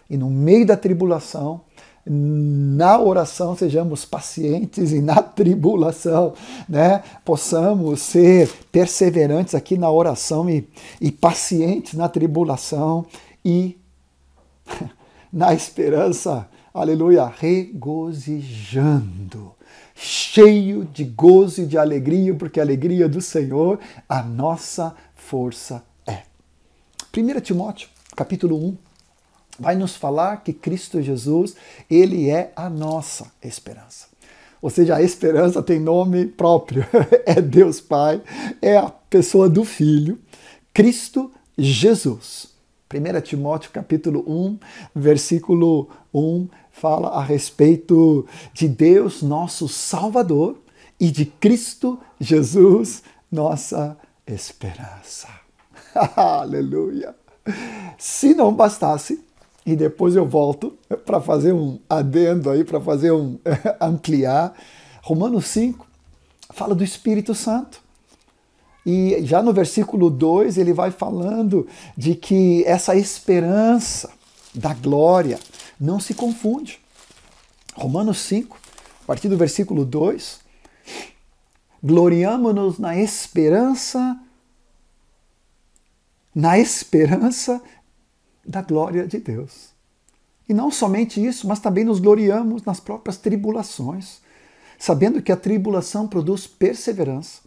E no meio da tribulação, na oração sejamos pacientes e na tribulação, né, possamos ser perseverantes aqui na oração e pacientes na tribulação e na esperança, aleluia, regozijando, cheio de gozo e de alegria, porque a alegria do Senhor a nossa força é. 1 Timóteo, capítulo 1, vai nos falar que Cristo Jesus, ele é a nossa esperança. Ou seja, a esperança tem nome próprio, é Deus Pai, é a pessoa do Filho, Cristo Jesus. 1 Timóteo capítulo 1, versículo 1, fala a respeito de Deus, nosso Salvador, e de Cristo Jesus, nossa esperança. Aleluia! Se não bastasse, e depois eu volto para fazer um adendo aí, para fazer um ampliar. Romanos 5 fala do Espírito Santo. E já no versículo 2 ele vai falando de que essa esperança da glória não se confunde. Romanos 5, a partir do versículo 2, gloriamo-nos na esperança da glória de Deus. E não somente isso, mas também nos gloriamos nas próprias tribulações, sabendo que a tribulação produz perseverança.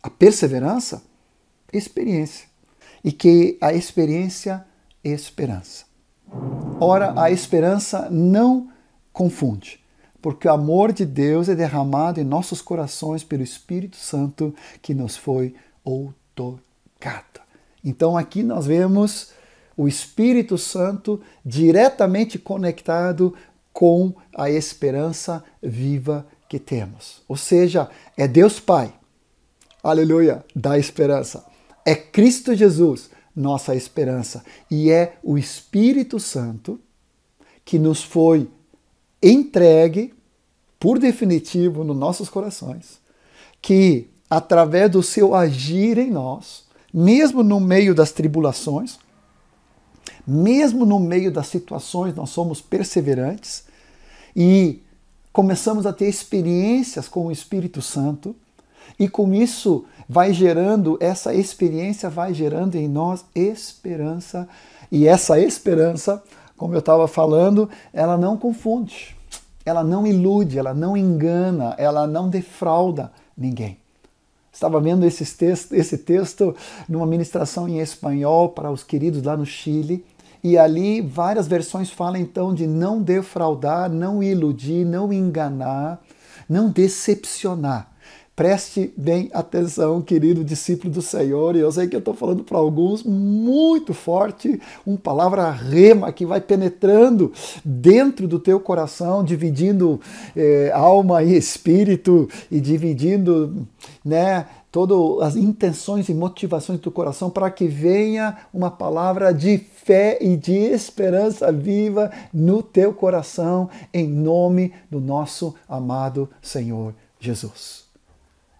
A perseverança, experiência. E que a experiência, esperança. Ora, a esperança não confunde, porque o amor de Deus é derramado em nossos corações pelo Espírito Santo que nos foi outorgado. Então aqui nós vemos o Espírito Santo diretamente conectado com a esperança viva que temos. Ou seja, é Deus Pai, aleluia, da esperança. É Cristo Jesus, nossa esperança. E é o Espírito Santo que nos foi entregue por definitivo nos nossos corações, que através do seu agir em nós, mesmo no meio das tribulações, mesmo no meio das situações, nós somos perseverantes e começamos a ter experiências com o Espírito Santo, e com isso vai gerando, essa experiência vai gerando em nós esperança, e essa esperança, como eu estava falando, ela não confunde, ela não ilude, ela não engana, ela não defrauda ninguém. Estava vendo esse texto numa ministração em espanhol para os queridos lá no Chile, e ali várias versões falam então de não defraudar, não iludir, não enganar, não decepcionar. Preste bem atenção, querido discípulo do Senhor, e eu sei que eu estou falando para alguns muito forte, uma palavra rema que vai penetrando dentro do teu coração, dividindo alma e espírito, e dividindo, né, todas as intenções e motivações do coração, para que venha uma palavra de fé e de esperança viva no teu coração, em nome do nosso amado Senhor Jesus.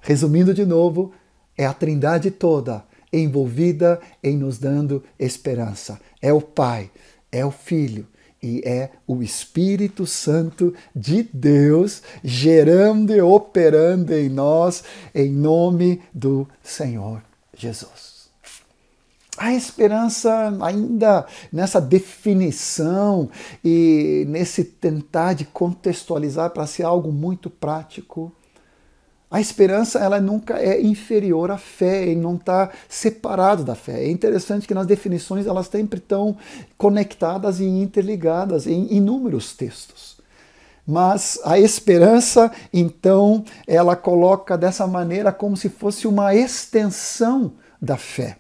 Resumindo de novo, é a Trindade toda envolvida em nos dando esperança. É o Pai, é o Filho e é o Espírito Santo de Deus gerando e operando em nós, em nome do Senhor Jesus. A esperança, ainda nessa definição e nesse tentar de contextualizar para ser algo muito prático, a esperança ela nunca é inferior à fé e não está separado da fé. É interessante que nas definições elas sempre estão conectadas e interligadas em inúmeros textos. Mas a esperança, então, ela coloca dessa maneira como se fosse uma extensão da fé.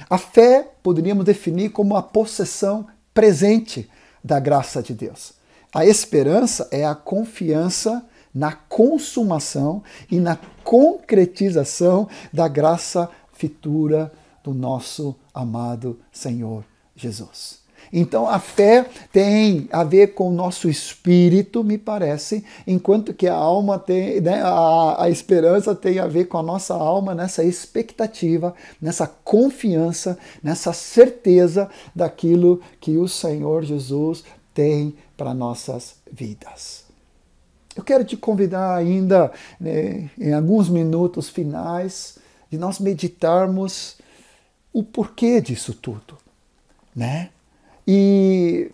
A fé poderíamos definir como a possessão presente da graça de Deus. A esperança é a confiança na consumação e na concretização da graça futura do nosso amado Senhor Jesus. Então a fé tem a ver com o nosso espírito, me parece, enquanto que a alma tem, né, a esperança tem a ver com a nossa alma nessa expectativa, nessa confiança, nessa certeza daquilo que o Senhor Jesus tem para nossas vidas. Eu quero te convidar ainda, né, em alguns minutos finais, de nós meditarmos o porquê disso tudo, né? E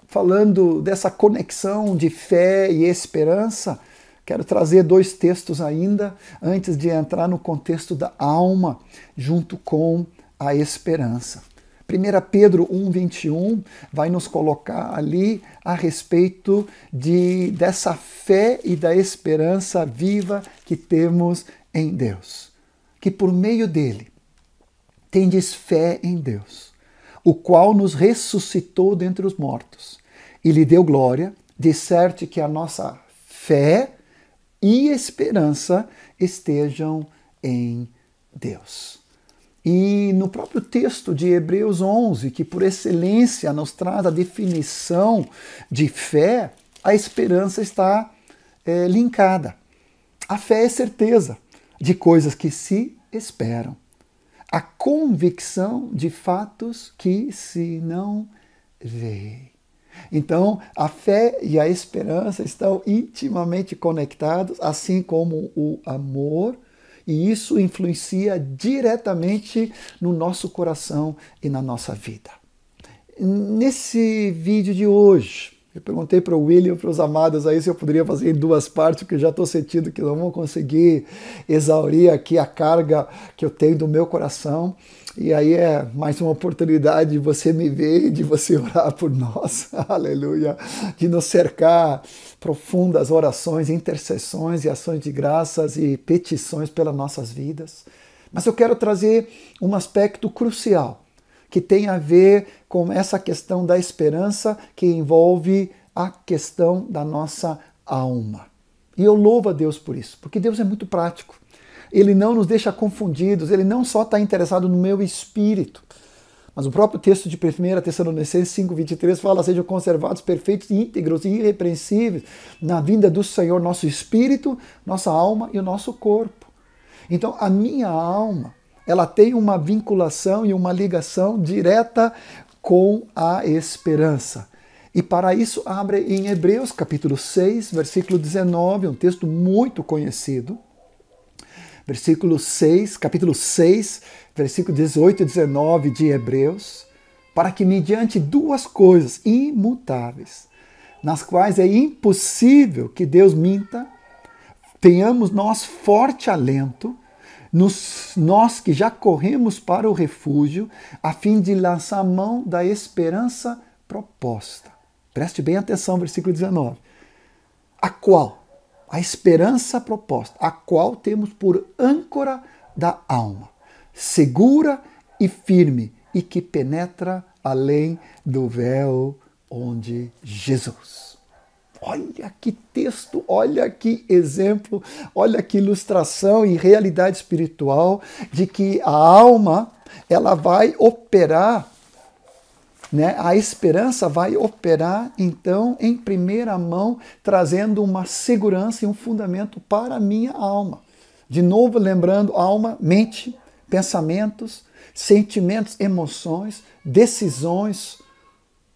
falando dessa conexão de fé e esperança, quero trazer 2 textos ainda, antes de entrar no contexto da alma, junto com a esperança. 1 Pedro 1,21 vai nos colocar ali a respeito dessa fé e da esperança viva que temos em Deus. Que por meio dele tendes fé em Deus, o qual nos ressuscitou dentre os mortos e lhe deu glória, de certo que a nossa fé e esperança estejam em Deus. E no próprio texto de Hebreus 11, que por excelência nos traz a definição de fé, a esperança está linkada. A fé é certeza de coisas que se esperam. A convicção de fatos que se não vê. Então, a fé e a esperança estão intimamente conectados, assim como o amor, e isso influencia diretamente no nosso coração e na nossa vida. Nesse vídeo de hoje, eu perguntei para o William, para os amados aí, se eu poderia fazer em 2 partes, porque eu já estou sentindo que não vou conseguir exaurir aqui a carga que eu tenho do meu coração. E aí é mais uma oportunidade de você me ver, de você orar por nós, aleluia, de nos cercar profundas orações, intercessões e ações de graças e petições pelas nossas vidas. Mas eu quero trazer um aspecto crucial, que tem a ver com essa questão da esperança que envolve a questão da nossa alma. E eu louvo a Deus por isso, porque Deus é muito prático. Ele não nos deixa confundidos, ele não só está interessado no meu espírito, mas o próprio texto de 1 Tessalonicenses 5,23 fala: sejam conservados perfeitos, íntegros e irrepreensíveis na vinda do Senhor, nosso espírito, nossa alma e o nosso corpo. Então a minha alma, ela tem uma vinculação e uma ligação direta com a esperança. E para isso abre em Hebreus capítulo 6, versículo 19, um texto muito conhecido. Capítulo 6, versículo 18 e 19 de Hebreus, para que mediante 2 coisas imutáveis, nas quais é impossível que Deus minta, tenhamos nós forte alento, nós que já corremos para o refúgio, a fim de lançar a mão da esperança proposta. Preste bem atenção, versículo 19. A esperança proposta, a qual temos por âncora da alma, segura e firme, e que penetra além do véu onde Jesus. Olha que texto, olha que exemplo, olha que ilustração e realidade espiritual de que a alma, ela vai operar, né? A esperança vai operar, então, em primeira mão, trazendo uma segurança e um fundamento para a minha alma. De novo, lembrando alma, mente, pensamentos, sentimentos, emoções, decisões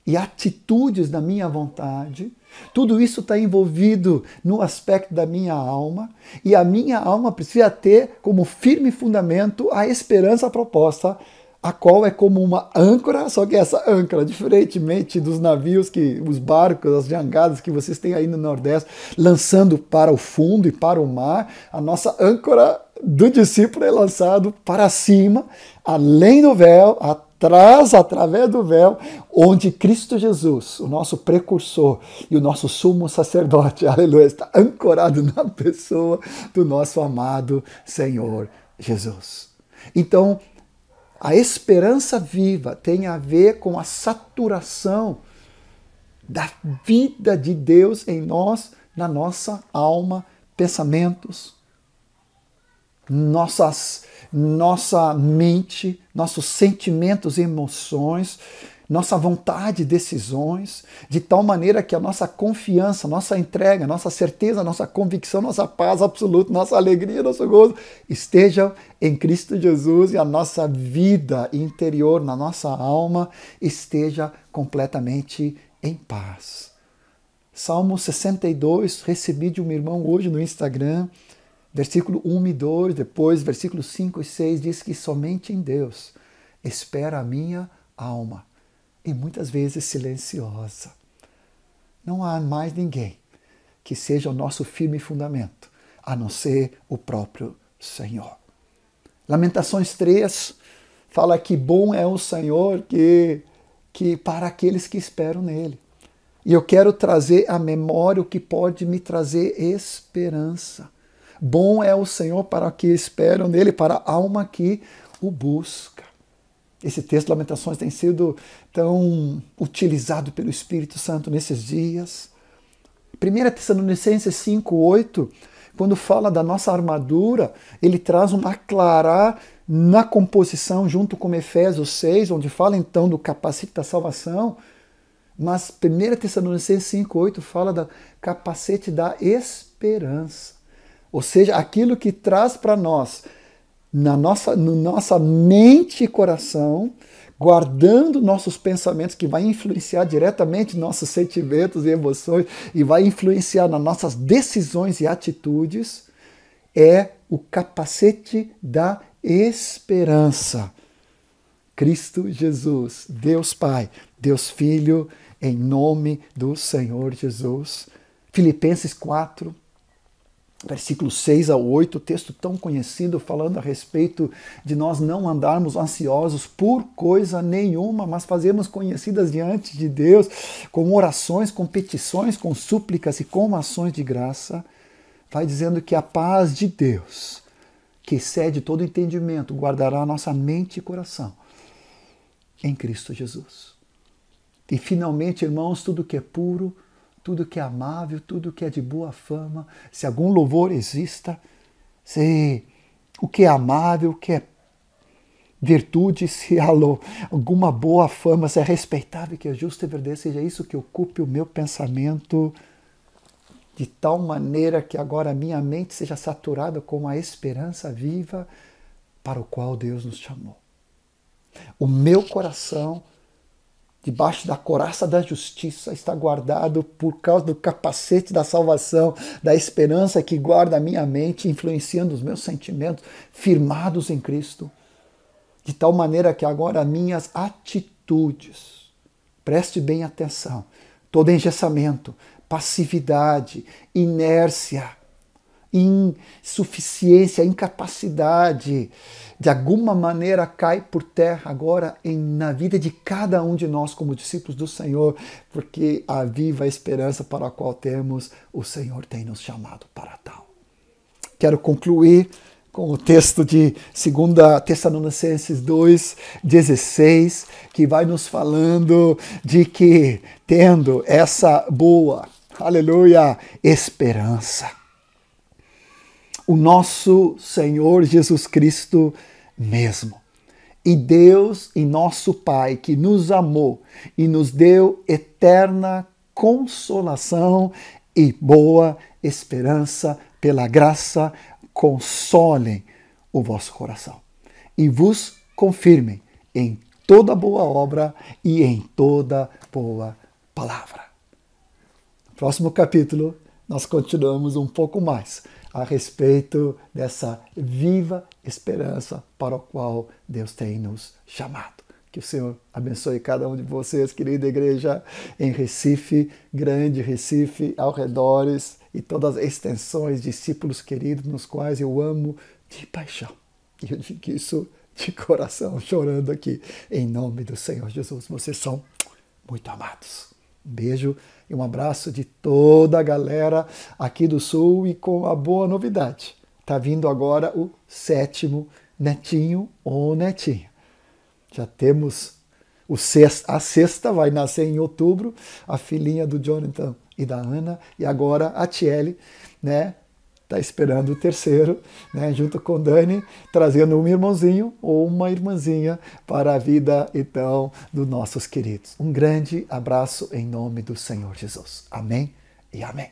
e atitudes da minha vontade. Tudo isso está envolvido no aspecto da minha alma, e a minha alma precisa ter como firme fundamento a esperança proposta, a qual é como uma âncora, só que essa âncora, diferentemente dos navios, os barcos, as jangadas que vocês têm aí no Nordeste, lançando para o fundo e para o mar, a nossa âncora do discípulo é lançado para cima, além do véu, atrás, através do véu, onde Cristo Jesus, o nosso precursor e o nosso sumo sacerdote, aleluia, está ancorado na pessoa do nosso amado Senhor Jesus. Então, a esperança viva tem a ver com a saturação da vida de Deus em nós, na nossa alma, pensamentos, nossa mente, nossos sentimentos e emoções, nossa vontade e decisões, de tal maneira que a nossa confiança, nossa entrega, nossa certeza, nossa convicção, nossa paz absoluta, nossa alegria, nosso gozo estejam em Cristo Jesus, e a nossa vida interior, na nossa alma, esteja completamente em paz. Salmo 62, recebi de um irmão hoje no Instagram, versículo 1 e 2, depois versículos 5 e 6, diz que somente em Deus espera a minha alma, e muitas vezes silenciosa. Não há mais ninguém que seja o nosso firme fundamento, a não ser o próprio Senhor. Lamentações 3 fala que bom é o Senhor que para aqueles que esperam nele. E eu quero trazer à memória o que pode me trazer esperança. Bom é o Senhor para que esperam nele, para a alma que o busca. Esse texto de Lamentações tem sido tão utilizado pelo Espírito Santo nesses dias. 1 Tessalonicenses 5:8, quando fala da nossa armadura, ele traz um aclarar na composição junto com Efésios 6, onde fala então do capacete da salvação, mas 1 Tessalonicenses 5:8 fala do capacete da esperança. Ou seja, aquilo que traz para nós, no nossa mente e coração, guardando nossos pensamentos, que vai influenciar diretamente nossos sentimentos e emoções, e vai influenciar nas nossas decisões e atitudes, é o capacete da esperança. Cristo Jesus, Deus Pai, Deus Filho, em nome do Senhor Jesus. Filipenses 4, versículos 6 a 8, texto tão conhecido, falando a respeito de nós não andarmos ansiosos por coisa nenhuma, mas fazermos conhecidas diante de Deus, com orações, com petições, com súplicas e com ações de graça. Vai dizendo que a paz de Deus, que excede todo entendimento, guardará a nossa mente e coração em Cristo Jesus. E finalmente, irmãos, tudo que é puro, tudo que é amável, tudo que é de boa fama, se algum louvor exista, se o que é amável, o que é virtude, se há alguma boa fama, se é respeitável, que é justo e verdadeiro, seja isso que ocupe o meu pensamento, de tal maneira que agora a minha mente seja saturada com a esperança viva para o qual Deus nos chamou. O meu coração, debaixo da couraça da justiça, está guardado por causa do capacete da salvação, da esperança que guarda a minha mente, influenciando os meus sentimentos, firmados em Cristo. De tal maneira que agora minhas atitudes, preste bem atenção, todo engessamento, passividade, inércia, insuficiência, incapacidade, de alguma maneira cai por terra agora na vida de cada um de nós como discípulos do Senhor, porque a viva esperança para a qual temos, o Senhor tem nos chamado para tal. Quero concluir com o texto de 2 Tessalonicenses 2,16, que vai nos falando de que, tendo essa boa, aleluia, esperança, o nosso Senhor Jesus Cristo mesmo, e Deus e nosso Pai, que nos amou e nos deu eterna consolação e boa esperança pela graça consolem o vosso coração e vos confirmem em toda boa obra e em toda boa palavra. No próximo capítulo, nós continuamos um pouco mais a respeito dessa viva esperança para a qual Deus tem nos chamado. Que o Senhor abençoe cada um de vocês, querida igreja, em Recife, Grande Recife, ao redores e todas as extensões, discípulos queridos, nos quais eu amo de paixão. E eu digo isso de coração, chorando aqui, em nome do Senhor Jesus. Vocês são muito amados. Um beijo e um abraço de toda a galera aqui do Sul, e com a boa novidade. Está vindo agora o 7º netinho ou netinha. Já temos a sexta, vai nascer em outubro, a filhinha do Jonathan e da Ana, e agora a Tiele, né? Está esperando o terceiro, né, junto com Dani, trazendo um irmãozinho ou uma irmãzinha para a vida, então, dos nossos queridos. Um grande abraço em nome do Senhor Jesus. Amém e amém.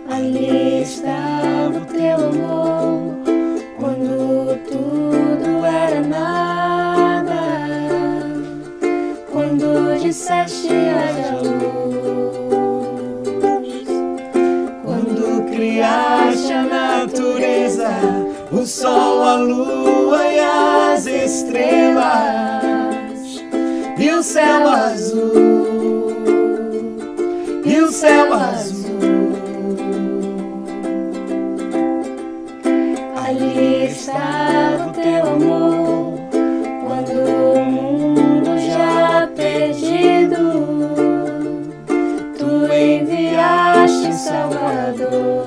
Ali estava o teu amor, quando tudo era nada, quando disseste haja luz, quando criaste a natureza, o sol, a lua e as estrelas, e o céu azul, e o céu azul. Ali estava o teu amor, quando o mundo já perdido, tu enviaste um Salvador.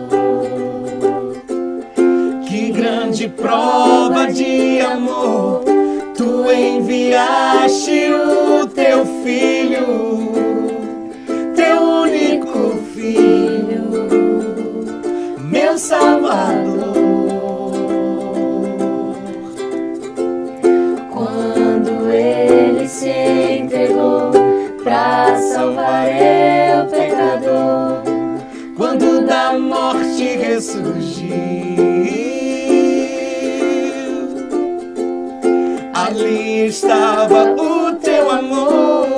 Que grande prova de amor, tu enviaste o teu filho, teu único filho, meu Salvador. Ele se entregou para salvar eu, pecador, quando da morte ressurgiu. Ali estava o teu amor,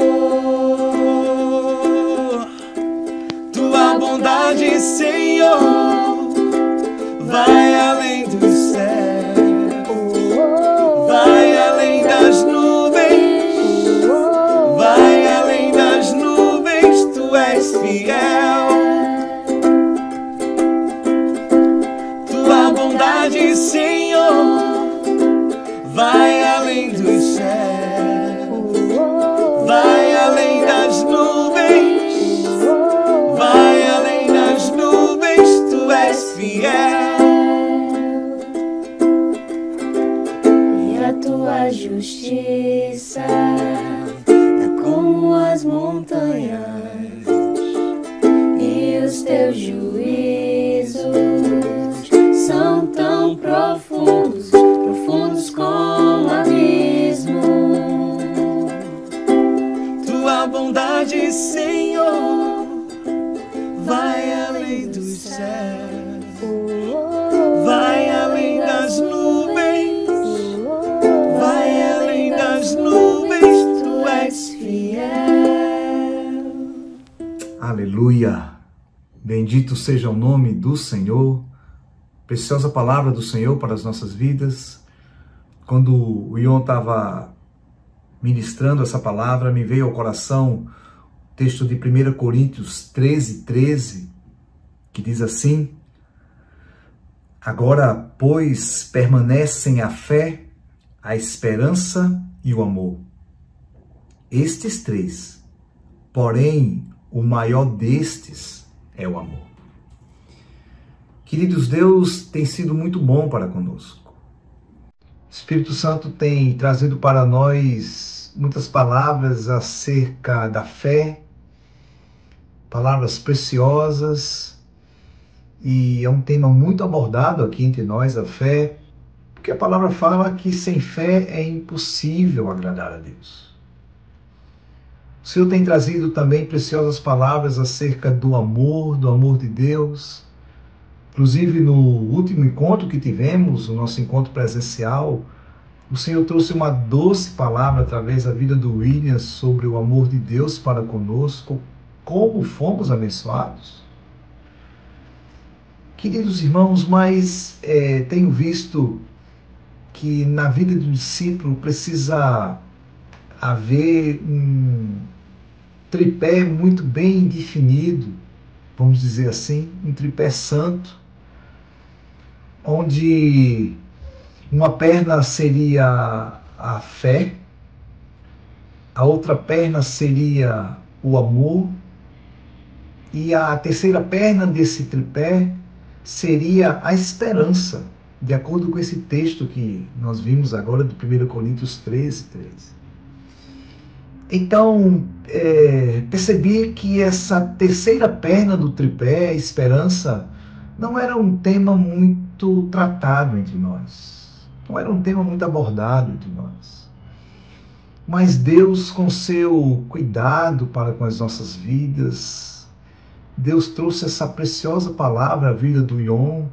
tua bondade, Senhor, vai além do céu, vai além das nuvens. Fiel, tua bondade, Senhor, vai além dos céus, vai além das nuvens, vai além das nuvens, tu és fiel, e a tua justiça é como as montanhas, os teus juízos são tão profundos, profundos como abismo. Tua bondade, Senhor, vai além dos céus, vai além das nuvens, vai além das nuvens, tu és fiel. Aleluia! Bendito seja o nome do Senhor, preciosa palavra do Senhor para as nossas vidas. Quando o Ion estava ministrando essa palavra, me veio ao coração o texto de 1 Coríntios 13, que diz assim: agora, pois, permanecem a fé, a esperança e o amor. Estes três, porém, o maior destes é o amor. Queridos, Deus tem sido muito bom para conosco. Espírito Santo tem trazido para nós muitas palavras acerca da fé, palavras preciosas, e é um tema muito abordado aqui entre nós, a fé, porque a palavra fala que sem fé é impossível agradar a Deus. O Senhor tem trazido também preciosas palavras acerca do amor de Deus. Inclusive, no último encontro que tivemos, o nosso encontro presencial, o Senhor trouxe uma doce palavra através da vida do William sobre o amor de Deus para conosco, como fomos abençoados. Queridos irmãos, mas tenho visto que na vida do discípulo precisa haver um tripé muito bem definido, vamos dizer assim, um tripé santo, onde uma perna seria a fé, a outra perna seria o amor, e a terceira perna desse tripé seria a esperança, de acordo com esse texto que nós vimos agora de 1 Coríntios 13:3. Então, percebi que essa terceira perna do tripé, a esperança, não era um tema muito tratado entre nós. Não era um tema muito abordado entre nós. Mas Deus, com seu cuidado para com as nossas vidas, Deus trouxe essa preciosa palavra à vida do Ion,